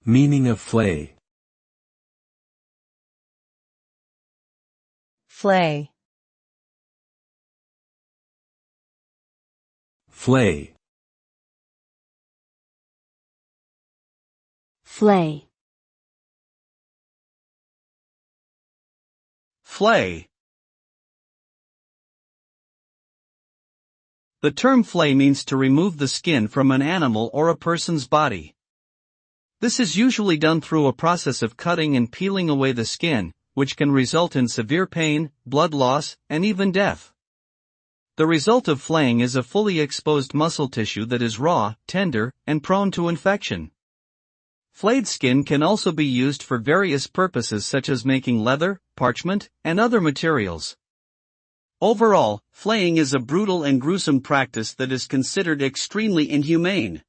Meaning of flay. Flay. Flay. Flay. Flay. The term flay means to remove the skin from an animal or a person's body. This is usually done through a process of cutting and peeling away the skin, which can result in severe pain, blood loss, and even death. The result of flaying is a fully exposed muscle tissue that is raw, tender, and prone to infection. Flayed skin can also be used for various purposes such as making leather, parchment, and other materials. Overall, flaying is a brutal and gruesome practice that is considered extremely inhumane.